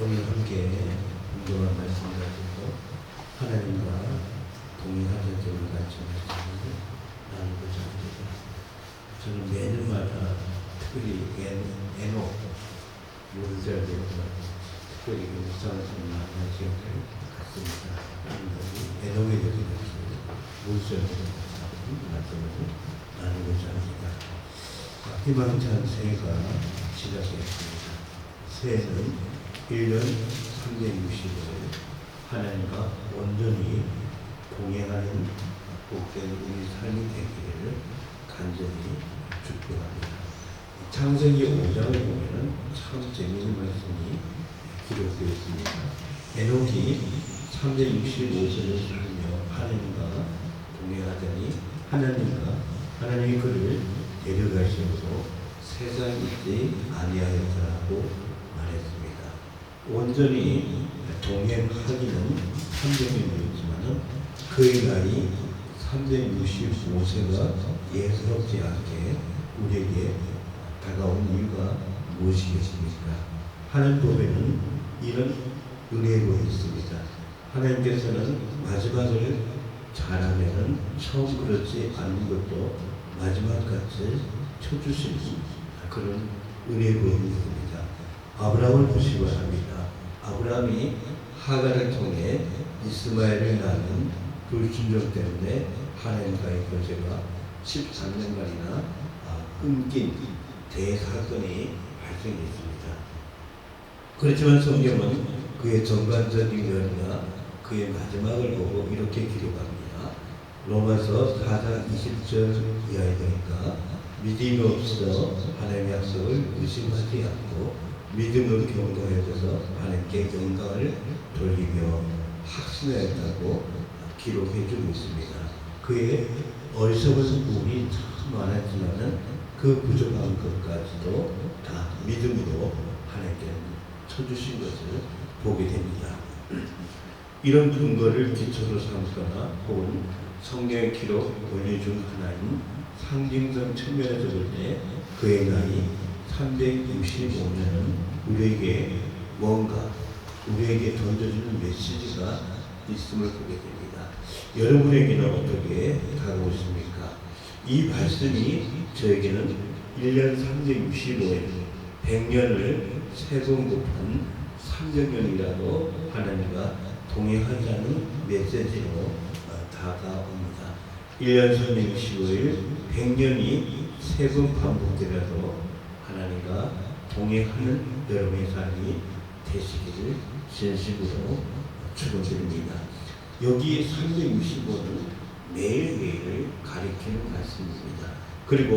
오늘 함께 운동한 말씀을 가지고 하나님과 동행하는 점을 같이 말씀을 나누고자 합니다. 저는 매년마다 특별히 에녹 모르자를 특별히 묵상을 많이 시간을 갖습니다. 에녹에 대해서 모르자를 말씀을 나누고자 합니다. 희망찬 새해가 시작했습니다. 새해는 1년 365일 하나님과 온전히 동행하는 복된 우리 삶이 되기를 간절히 축복합니다. 창세기 5장을 보면 참 재미있는 말씀이 기록되어 있습니다. 에녹이 365세를 살며 하나님과 동행하더니 하나님이 그를 데려가시고 세상에 있지 아니하였다고 말했습니다. 온전히 동행하기는 300년이었지만 그의 날이 365세가 예사롭지 않게 우리에게 다가온 이유가 무엇이겠습니까? 하나님 법에는 이런 은혜로 있습니다. 하나님께서는 마지막을 잘하면 처음 그렇지 않은 것도 마지막까지 쳐주시는 그런 은혜로 있습니다. 아브라함을 보시기 바랍니다. 아브라함이 하갈을 통해 이스마엘을 낳는 불순종 때문에 하나님과의 교제가 13년간이나 끊긴 대사건이 발생했습니다. 그렇지만 성경은 그의 전반적인 면이나 그의 마지막을 보고 이렇게 기록합니다. 로마서 4장 20절 이하에 보니까 믿음이 없어 하나님의 약속을 의심하지 않고 믿음으로 경고해줘서 하나님께 영광을 돌리며 확신하였다고 기록해주고 있습니다. 그의 어리석은 부분이 참 많았지만 그 부족한 것까지도 다 믿음으로 하나님께 쳐주신 것을 보게 됩니다. 이런 근거를 기초로 삼거나 혹은 성경의 기록 원리 중 하나인 상징성 측면에서 볼 때 그의 나이 365년은 우리에게 던져주는 메시지가 있음을 보게 됩니다. 여러분에게는 어떻게 다가오십니까? 이 말씀이 저에게는 1년 365일 100년을 세번 곱한 300년이라도 하나님과 동행하자는 메시지로 다가옵니다. 1년 365일 100년이 3번 반복되라도 하나님과 동행하는 여러분의 삶이 되시기를 진심으로 축원드립니다. 여기 365는 매일매일을 가리키는 말씀입니다. 그리고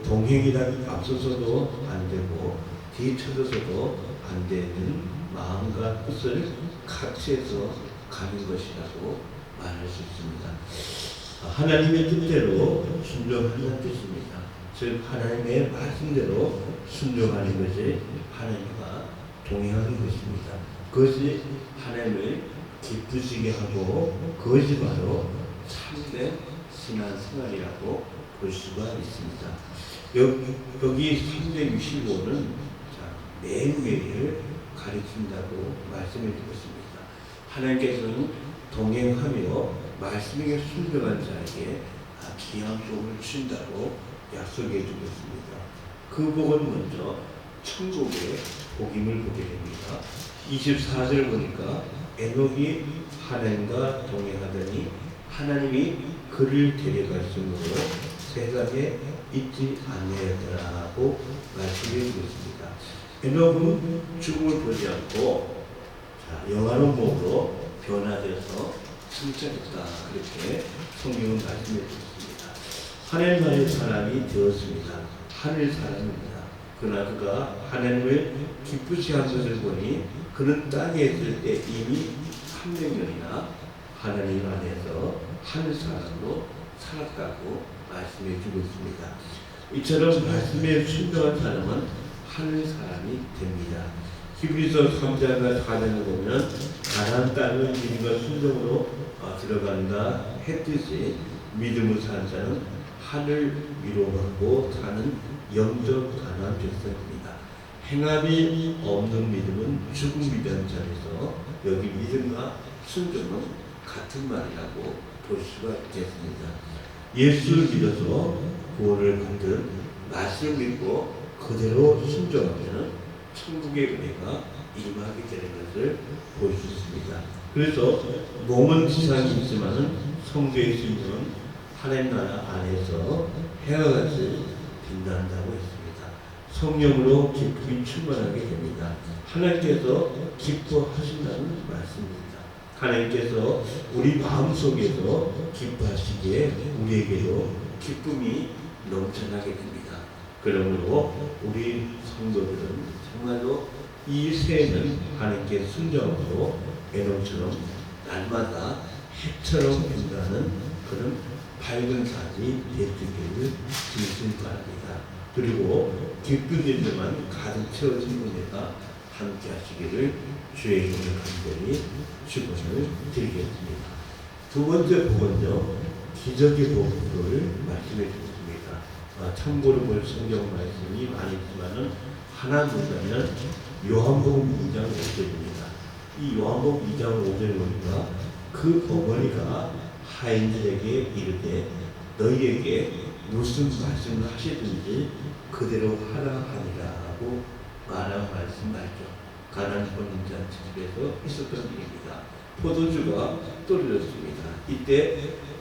동행이란 앞서서도 안 되고 뒤쳐져서도 안 되는 마음과 뜻을 같이 해서 가는 것이라고 말할 수 있습니다. 하나님의 뜻대로 순종하는 뜻입니다. 즉 하나님의 말씀대로 순종하는 것이 하나님과 동행하는 것입니다. 그것이 하나님을 기쁘시게 하고 그것이 바로 참된 신앙생활이라고 볼 수가 있습니다. 여기 365는 매일매일 가르친다고 말씀해 주셨습니다. 하나님께서는 동행하며 말씀에 순종한 자에게 귀한 복을 주신다고 약속해 주셨습니다. 그 복은 먼저 천국의 복임을 보게 됩니다. 24절 보니까 에녹이 하나님과 동행하더니 하나님이 그를 데려가심으로 세상에 있지 아니하더라고 말씀해 주셨습니다. 에녹은 죽음을 보지 않고 영화로운 몸으로 변화되어서 승천했다. 그렇게 성경은 말씀해 주셨습니다. 하늘나라의 사람이 되었습니다. 하늘 사람입니다. 그러나 그가 하나님을 기쁘시 한 것을 보니 그는 땅에 있을 때 이미 300년이나 하나님 안에서 하늘 사람으로 살았다고 말씀해 주고 있습니다. 이처럼 말씀에 순종한 사람은 하늘 사람이 됩니다. 히브리서 3장과 4장을 보면 가나안 땅을 믿음과 순종으로 들어간다 했듯이 믿음을 사는 자는 하늘 위로받고 사는 영적 가나안 백성입니다. 행함이 없는 믿음은 죽음이라는 자리에서 여기 믿음과 순종은 같은 말이라고 볼 수가 있겠습니다. 예수를 믿어서 구원을 받은 말씀을 믿고 그대로 순종하면 천국의 은혜가 임하게 되는 것을 볼 수 있습니다. 그래서 몸은 지상에 있지만은 성도의 심령은 하나님 나라 안에서 해와 같이 빛난다고 했습니다. 성령으로 기쁨이 충만하게 됩니다. 하나님께서 기뻐하신다는 말씀입니다. 하나님께서 우리 마음속에서 기뻐하시기에 우리에게도 기쁨이 넘쳐나게 됩니다. 그러므로 우리 성도들은 정말로 이 새해는 하나님께 순종하고 에녹처럼 날마다 해처럼 빛나는 그런 밝은 산이 되기를 주시기 바랍니다. 그리고 기쁜 일들만 가득 채워진 은혜가 함께 하시기를 주의 이름으로 간절히 축원을 드리겠습니다. 두 번째 복은요, 기적의 복을 말씀해 주셨습니다. 참고로 볼 성경 말씀이 많이 있지만은 하나 본다면 요한복음 2장 5절입니다. 이 요한복음 2장 5절을 보니까 그 어머니가 하인들에게 이르되 너희에게 무슨 말씀을 하시든지 그대로 하라 하니라고 말한 말씀 말죠. 가나안 혼인잔 집에서 있었던 일입니다. 포도주가 떨어졌습니다. 이때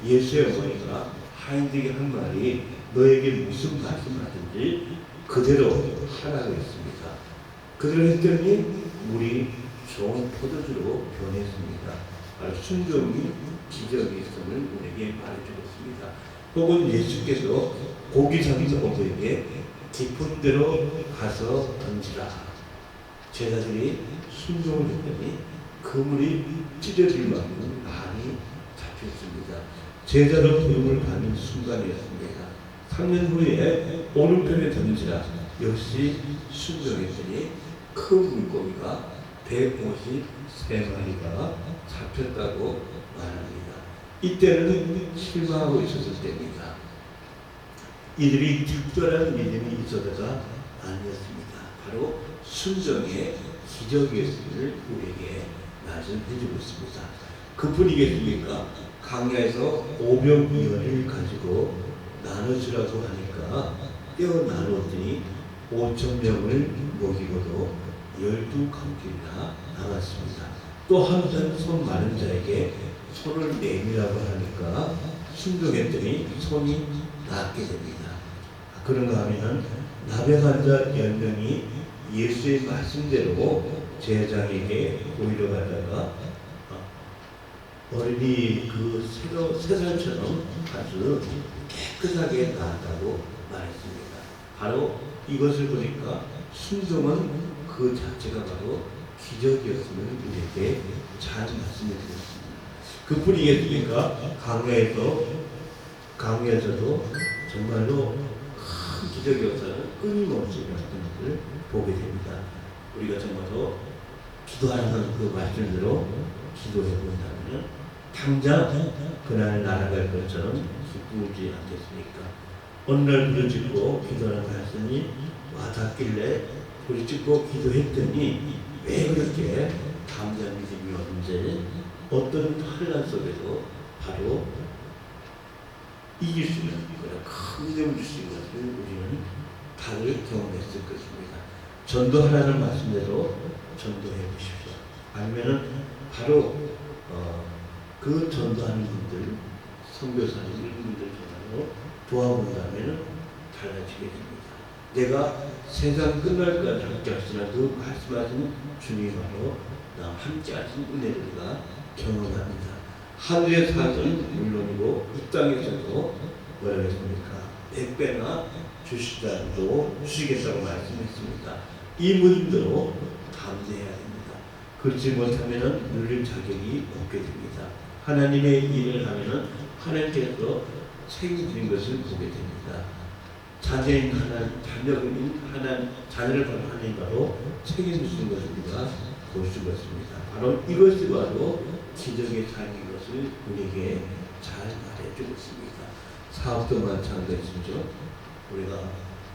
예수의 어머니가 하인들에게 한 말이 너에게 무슨 말씀하든지 그대로 하라고 했습니다. 그대로 했더니 물이 좋은 포도주로 변했습니다. 바로 순종이 기적이 있음을 우리에게 말해주었습니다. 혹은 예수께서 고기 잡은 어부에게 깊은 데로 가서 던지라. 제자들이 순종을 했더니 그물이 찢어질 만큼 많이 잡혔습니다. 제자로 부름을 받는 순간이었습니다. 3년 후에 오른편에 던지라. 역시 순종했더니 큰 물고기가 153마리가 잡혔다고 말합니다. 이때는 실망하고 있었을 때입니다. 이들이 특별한 믿음이 있어서가 아니었습니다. 바로 순종의 기적이었음을 우리에게 말씀해주고 있습니다. 그뿐이겠습니까? 강야에서 오병이어를 가지고 나눠주라고 하니까 떼어 나누었더니 5,000명을 먹이고도 12강길이나 남았습니다. 또 한편 손 마른 자에게 손을 내밀라고 하니까 순종했더니 손이 낫게 됩니다. 그런가 하면 나병 환자 10명이 예수의 말씀대로 제자에게 보이러 가다가 어린이 그 새살처럼 아주 깨끗하게 나았다고 말했습니다. 바로 이것을 보니까 순종은 그 자체가 바로 기적이었음을 우리에게 잘 말씀해 드렸습니다. 그뿐이겠습니까? 강야에서도 정말로 큰 기적이었다는 끊임없이 일어났던 것을 보게 됩니다. 우리가 정말로 기도하는 그 말씀대로 기도해 본다면 당장 그날 날아갈 것처럼 기쁘지 않겠습니까? 어느 날 부르짖고 기도하는 말씀이 와닿길래 부르짖고 기도했더니 왜 그렇게 담대한 믿음이 없는지 어떤 환난 속에도 바로 이길 수 있는 그런 큰 믿음을 주신 것을 우리는 다들 경험했을 것입니다. 전도하라는 말씀대로 전도해 보십시오. 아니면은 바로 그 전도하는 분들, 선교사님 이런 분들 전화로 도와본다면 달라지게 됩니다. 내가 세상 끝날까지 함께 하시라도 말씀하시는 주님 바로 나 함께 하신 은혜를 우리가 경험합니다. 하늘의 사는 물론이고 이 땅에서도 뭐라고 했습니까? 100배나 주시겠다고 말씀했습니다. 이 믿음대로 감내해야 됩니다. 그렇지 못하면 누릴 자격이 없게 됩니다. 하나님의 일을 하면은 하나님께서 책임지는 것을 보게 됩니다. 자녀인 자녀를 바로 하나님 바로 책임지는 것을 우리가 볼 수가 있습니다. 바로 이것이 바로 기적의 삶인 것을 우리에게 잘 말해주고 있습니다. 사업도 마찬가지죠. 우리가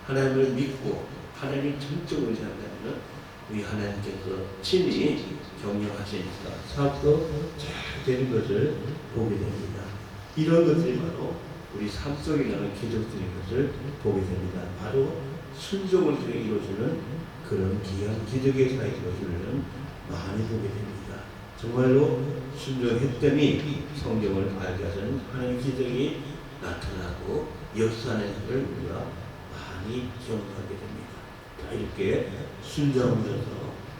하나님을 믿고 하나님 전적으로 의지한다면 우리 하나님께서 친히 경영하시니까 사업도 잘 되는 것을 보게 됩니다. 이런 것들이 바로 우리 삶 속에 나는 기적들인 것을 보게 됩니다. 바로 순종을 통해 이루어지는 그런 귀한 기적의 사이 것을 많이 보게 됩니다. 정말로 순종했더니 성경을 알게 하는 하나님의 기적이 나타나고 역사하는 것을 우리가 많이 경험하게 됩니다. 자, 이렇게 순종하면서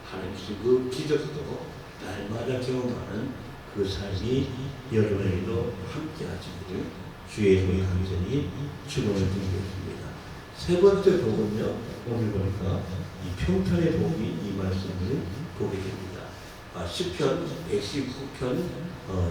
하나님의 그 기적도 날마다 경험하는 그 삶이 여러분에게도 함께 하시기를 주의 이름으로 간절히 축원을 드리겠습니다. 세 번째 복은요, 오늘 보니까 이 평탄의 복이 이 말씀을 보게 됩니다. 시편 119편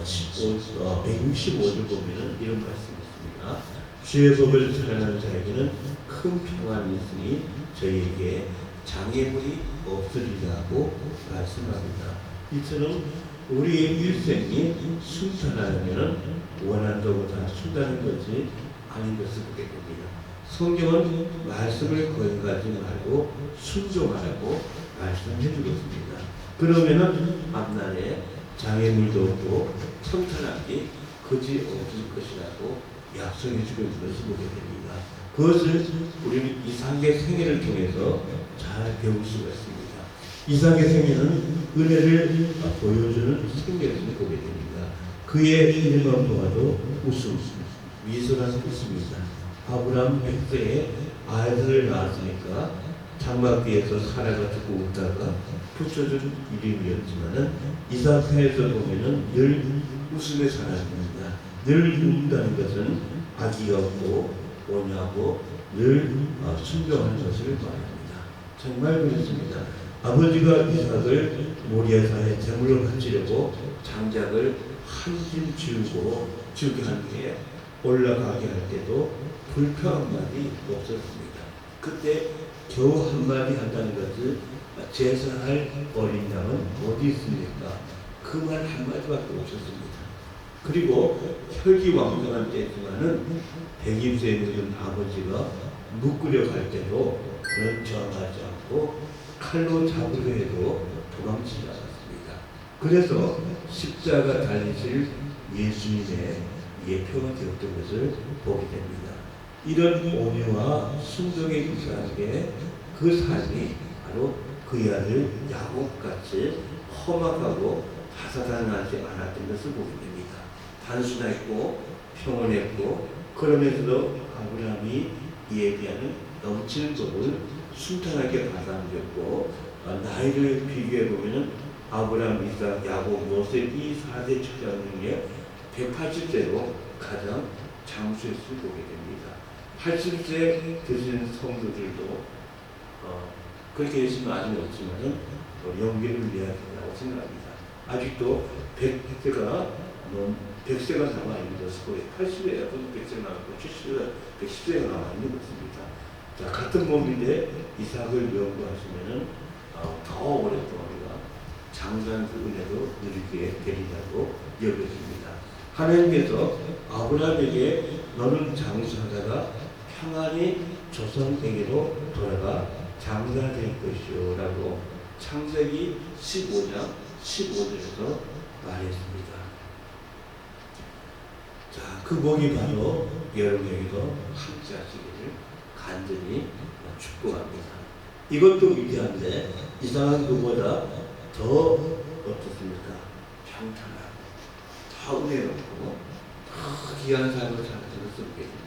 165절 보면은 이런 말씀이 있습니다. 주의 법을 사랑하는 자에게는 큰 평안이 있으니 저희에게 장애물이 없으리라고 말씀합니다. 이처럼 우리의 일생이 순탄하면 원한도보다 순탄한 것이 아닌 것을 보게 됩니다. 성경은 말씀을 거역하지 말고 순종하라고 말씀해주고 있습니다. 그러면은 앞날에 장애물도 없고 평탄하게 거지 없을 것이라고 약속해주고 있는 것을 보게 됩니다. 그것을 우리는 이상의 생애를 통해서 잘 배울 수가 있습니다. 이상의 생애는 은혜를 보여주는 생애를 보게 됩니다. 그의 이름만 보아도 웃음, 미소라는 뜻입니다. 아브라함 100세에 아이들을 낳았으니까 장막 뒤에서 사라가 듣고 웃다가 붙여준 이름이었지만은 이삭에서 보면은 늘 웃음의 사람입니다. 늘 웃는다는 것은 아기가 없고 온유하고 늘 순종하는 것을 말합니다. 정말 그렇습니다. 아버지가 이삭을 모리아산에 제물로 바치려고 장작을 한 짐 지우고 죽게 한 뒤에 올라가게 할 때도 불평 한마디 없었습니다. 그때 겨우 한마디 한다는 것을 제사할 어린 양은 어디 있습니까? 그 말 한마디밖에 없었습니다. 그리고 혈기왕성한 때지만은 백임세에 묻은 아버지가 묶으려 갈 때도 그는 저항하지 않고 칼로 잡으려 해도 도망치지 않았습니다. 그래서 십자가 달리실 예수님의 예표가 되었던 것을 보게 됩니다. 이런 온유와 순종의 이삭의 그 삶이 바로 그의 아들 야곱같이 험악하고 다사다난하지 않았던 것을 보게 됩니다. 단순했고 평온했고 그러면서도 아브라함이 이에 비하는 넘치는 법을 순탄하게 받아들였고 나이를 비교해 보면은 아브라함, 이삭, 야곱, 모세 이 4대 처장 중에 180세로 가장 장수했을 보게 됩니다. 80세 되신 성도들도 그렇게 열심히 아직 없지만은 영계를 위해야 된다고 생각합니다. 아직도 100세가 남아있는 것이고 80세가 100세가 남았고 110세가 남아있는 것입니다. 자, 같은 몸인데 이삭을 연구하시면은 더 오랫동안 우리가 장수한 그 은혜도 누리게 되리라고 여겨집니다. 하나님께서 아브라함에게 너는 장수하다가 평안히 조상에게로 돌아가 장사가 될 것이요 라고 창세기 15장 15절에서 말했습니다. 자, 그 복이 바로 여러분에게도 함께 하시기를 간절히 축복합니다. 이것도 위대한데 이상한 그보다 더 어떻습니까? 평탄하고 더 은혜롭고 더 귀한 삶을 살아서 쓰게 됩니다.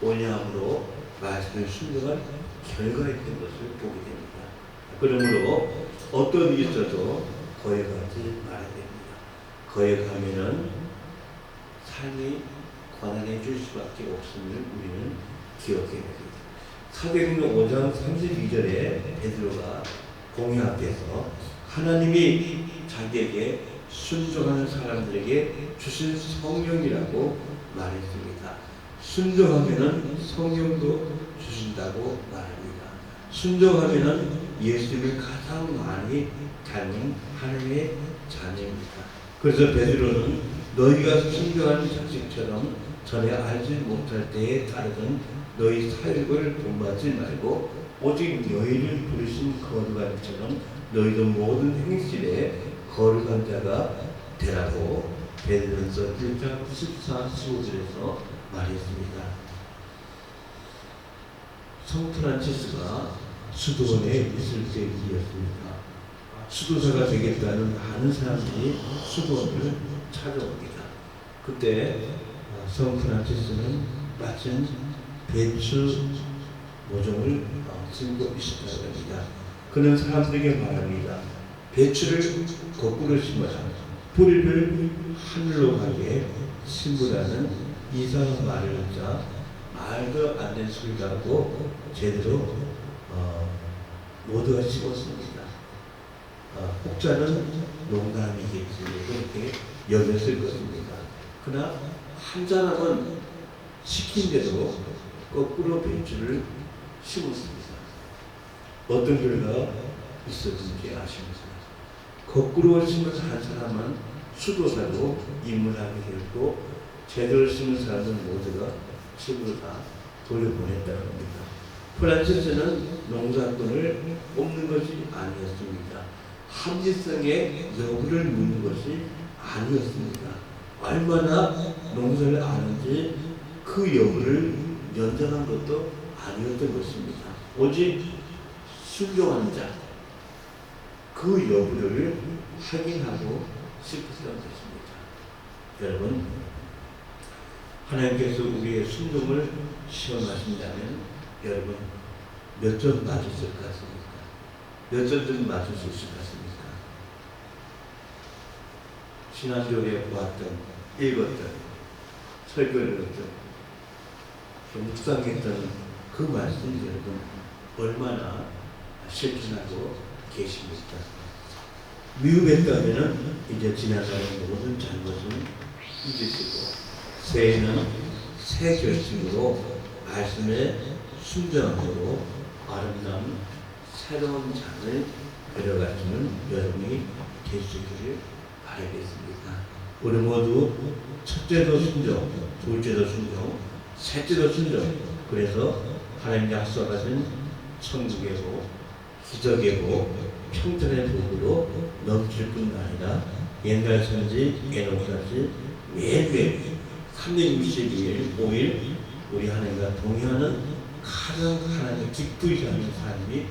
온유함으로 말씀을 순종한 결과했던 것을 보게 됩니다. 그러므로 어떤 일이 있어도 거역하지 말아야 됩니다. 거역하면은 삶이 고난해 줄 수밖에 없음을 우리는 기억해야 됩니다. 사도행전 5장 32절에 베드로가 공회 앞에서 하나님이 자기에게 순종하는 사람들에게 주신 성령이라고 말했습니다. 순종하면은 성령도 주신다고 말합니다. 순종하면은 예수님을 가장 많이 닮은 하나님의 자녀입니다. 그래서 베드로는 너희가 순종하는 자식처럼 전에 알지 못할 때에 따르던 너희 사역을 본받지 말고 오직 너희를 부르신 거룩한처럼 너희도 모든 행실에 거룩한 자가 되라고 베드로전서 1장 14, 15절에서 말했습니다. 성 프란치스가 수도원에 있을 때 일이었습니다. 수도사가 되겠다는 많은 사람들이 수도원을 찾아옵니다. 그때 성 프란치스는 마침 배추 모종을 심고 있었다고 합니다. 그는 사람들에게 말합니다. 배추를 거꾸로 심어라. 뿌리를 하늘로 가게 심으라는 이상한 말을 듣자 말도 안 되는 소리를 하고 제대로 모두가 심었습니다. 혹자는 농담이겠지 그렇게 여겼을 것입니다. 그러나 한 사람은 시킨 대로 거꾸로 배추를 심었습니다. 어떤 결과가 있었는지 아십니까? 거꾸로 심은 한 사람은 수도사로 입문하게 되었고 제대로 심은 사람은 모두가 집으로 다 돌려보냈다고 합니다. 프란치스는 농사꾼을 뽑는 것이 아니었습니다. 합리성의 여부를 묻는 것이 아니었습니다. 얼마나 농사를 아는지 그 여부를 연장한 것도 아니었던 것입니다. 오직 순종한 자, 그 여부를 확인하고 싶었던 것입니다. 여러분, 하나님께서 우리의 순종을 시험하신다면 여러분 몇 점 맞으실 것 같습니까? 몇 점 맞을 수 있을 것 같습니까? 지난주에 보았던, 읽었던, 설교를 했던, 묵상했던 그 말씀 여러분 얼마나 실천하고 계십니까? 미흡에 따르면 이제 지나가는 모든 잘못은 잊으시고 새해는 새 결심으로 말씀에 순종함으로 아름다운 새로운 장을 그려가시는 여러분이 되시기를 바라겠습니다. 우리 모두 첫째도 순종, 둘째도 순종, 셋째도 순종. 그래서 하나님 약속하신 천국의 복, 기적의 복, 평전의 복으로 넘칠 뿐 아니라 옛날 선지 에녹까지 매일매일 362일, 5일 우리 하나님과 동행하는 가장 하나님을 기쁘게 하는 삶이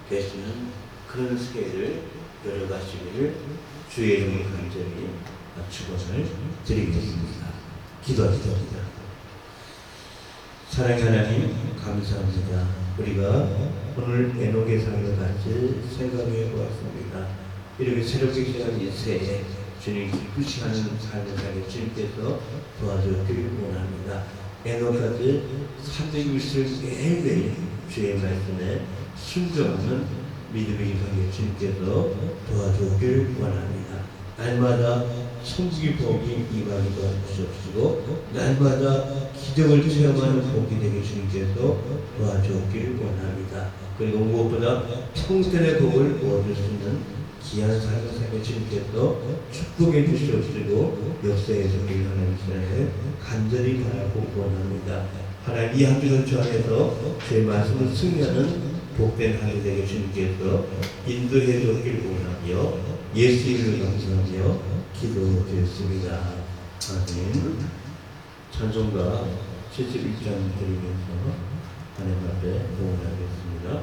되시는 그런 새해를 열어가시기를 주의 이름으로 간절히 축원을 드리겠습니다. 기도하겠습니다. 사랑의 하나님 감사합니다. 우리가 오늘 에녹의 삶과 같이 생각해 보았습니다. 이렇게 새롭게 시작한 이 새해 주님 기쁘시 하는 삶을 살게 주님께서 도와주기를 원합니다. 에녹까지 360일 매일매일 주의 말씀에 순종하는 믿음의 가게 주님께서 도와주기를 원합니다. 날마다 천국의 복이 임하기도 하시옵시고 날마다 기적을 체험하는 복이 되게 주님께서 도와주기를 원합니다. 그리고 무엇보다 평생의 복을 얻을 수 있는 귀한 삶을 살게 주님께서 축복해 주시옵시고 역사에서 우리 하나님께 간절히 바라고 원합니다. 하나님 이 한 주 전체 안에서 제 말씀을 승리하는 복된 하루 되게 주님께서 인도해 주기를 원하며 예수 이름을 감사하며 기도드렸습니다. 아멘. 찬송가 71장 드리면서 하나님 앞에 응원하겠습니다.